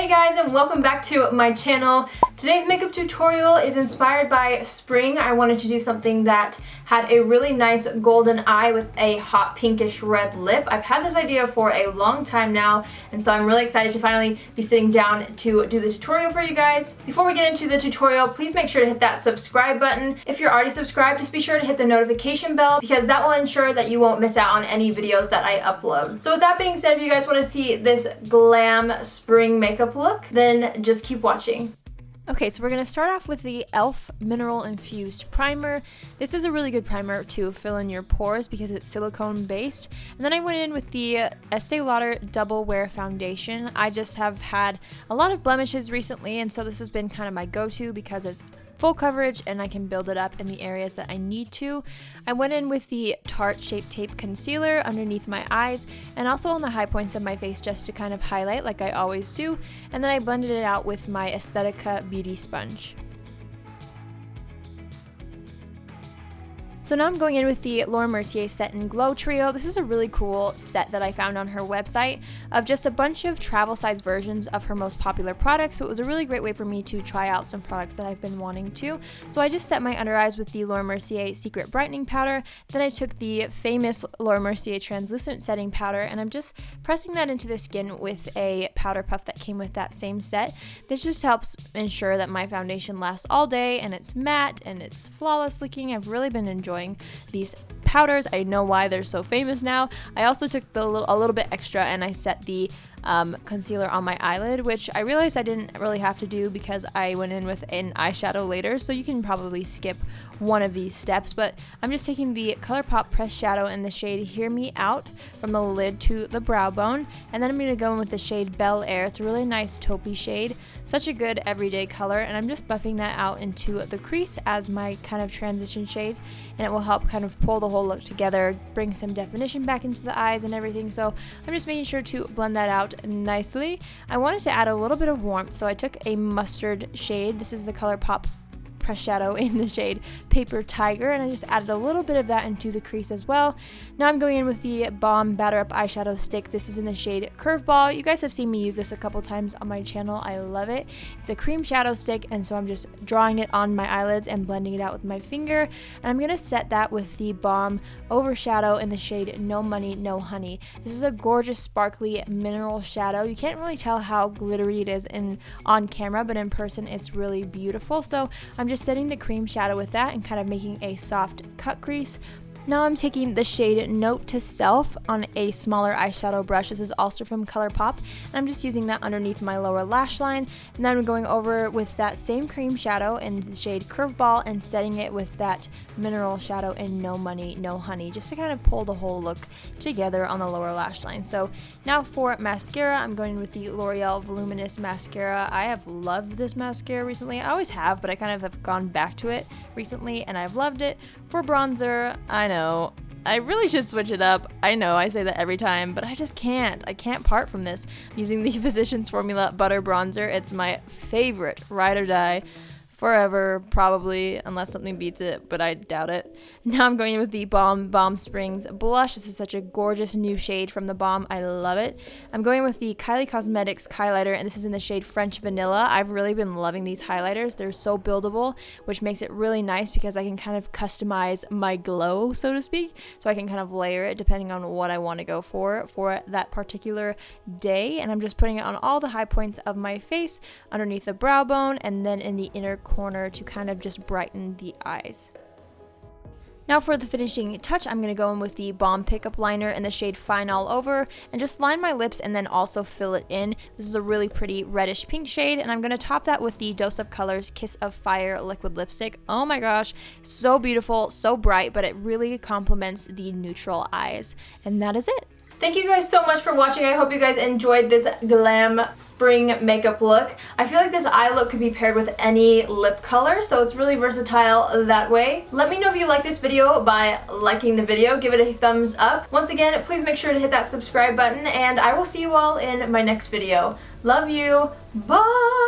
Hey guys, and welcome back to my channel. Today's makeup tutorial is inspired by spring. I wanted to do something that had a really nice golden eye with a hot pinkish red lip. I've had this idea for a long time now, and so I'm really excited to finally be sitting down to do the tutorial for you guys. Before we get into the tutorial, please make sure to hit that subscribe button. If you're already subscribed, just be sure to hit the notification bell because that will ensure that you won't miss out on any videos that I upload. So with that being said, if you guys want to see this glam spring makeup look, then just keep watching. Okay, so we're going to start off with the e.l.f. Mineral Infused Primer. This is a really good primer to fill in your pores because it's silicone based. And then I went in with the Estee Lauder Double Wear Foundation. I just have had a lot of blemishes recently, and so this has been kind of my go-to because it's full coverage and I can build it up in the areas that I need to. I went in with the Tarte Shape Tape Concealer underneath my eyes and also on the high points of my face just to kind of highlight like I always do, and then I blended it out with my Aesthetica Beauty Sponge. So now I'm going in with the Laura Mercier Set and Glow Trio. This is a really cool set that I found on her website of just a bunch of travel size versions of her most popular products. So it was a really great way for me to try out some products that I've been wanting to. So I just set my under eyes with the Laura Mercier Secret Brightening Powder. Then I took the famous Laura Mercier Translucent Setting Powder and I'm just pressing that into the skin with a powder puff that came with that same set. This just helps ensure that my foundation lasts all day and it's matte and it's flawless looking. I've really been enjoying these powders. I know why they're so famous now. I also took a little bit extra and I set the concealer on my eyelid, which I realized I didn't really have to do because I went in with an eyeshadow later, so you can probably skip one of these steps, but I'm just taking the ColourPop Pressed Shadow in the shade Hear Me Out from the lid to the brow bone, and then I'm going to go in with the shade Bel Air. It's a really nice taupey shade, such a good everyday color, and I'm just buffing that out into the crease as my kind of transition shade, and it will help kind of pull the whole look together, bring some definition back into the eyes and everything, so I'm just making sure to blend that out nicely. I wanted to add a little bit of warmth, so I took a mustard shade. This is the ColourPop Pressed Shadow in the shade Paper Tiger, and I just added a little bit of that into the crease as well. Now I'm going in with the Balm Batter Up Eyeshadow Stick. This is in the shade Curveball. You guys have seen me use this a couple times on my channel. I love it. It's a cream shadow stick, and so I'm just drawing it on my eyelids and blending it out with my finger, and I'm going to set that with the Balm Overshadow in the shade No Money, No Honey. This is a gorgeous sparkly mineral shadow. You can't really tell how glittery it is on camera, but in person it's really beautiful. So I'm just setting the cream shadow with that and kind of making a soft cut crease. Now I'm taking the shade Note to Self on a smaller eyeshadow brush. This is also from ColourPop, and I'm just using that underneath my lower lash line. And then I'm going over with that same cream shadow in the shade Curveball and setting it with that mineral shadow in No Money, No Honey, just to kind of pull the whole look together on the lower lash line. So now for mascara, I'm going with the L'Oreal Voluminous Mascara. I have loved this mascara recently. I always have, but I kind of have gone back to it recently, and I've loved it. For bronzer, I know, I really should switch it up. I know, I say that every time, but I just can't. I can't part from this. I'm using the Physicians Formula Butter Bronzer. It's my favorite ride or die. Forever, probably, unless something beats it, but I doubt it. Now I'm going in with the Balm Springs Blush. This is such a gorgeous new shade from the Balm. I love it. I'm going with the Kylie Cosmetics highlighter, and this is in the shade French Vanilla. I've really been loving these highlighters. They're so buildable, which makes it really nice because I can kind of customize my glow, so to speak. So I can kind of layer it depending on what I want to go for that particular day. And I'm just putting it on all the high points of my face, underneath the brow bone, and then in the inner corner to kind of just brighten the eyes. Now for the finishing touch, I'm going to go in with the Balm Pickup Liner in the shade Fine All Over and just line my lips and then also fill it in. This is a really pretty reddish pink shade, and I'm going to top that with the Dose of Colors Kiss of Fire liquid lipstick. Oh my gosh, so beautiful, so bright, but it really complements the neutral eyes. And that is it. Thank you guys so much for watching. I hope you guys enjoyed this glam spring makeup look. I feel like this eye look could be paired with any lip color, so it's really versatile that way. Let me know if you like this video by liking the video. Give it a thumbs up. Once again, please make sure to hit that subscribe button, and I will see you all in my next video. Love you. Bye!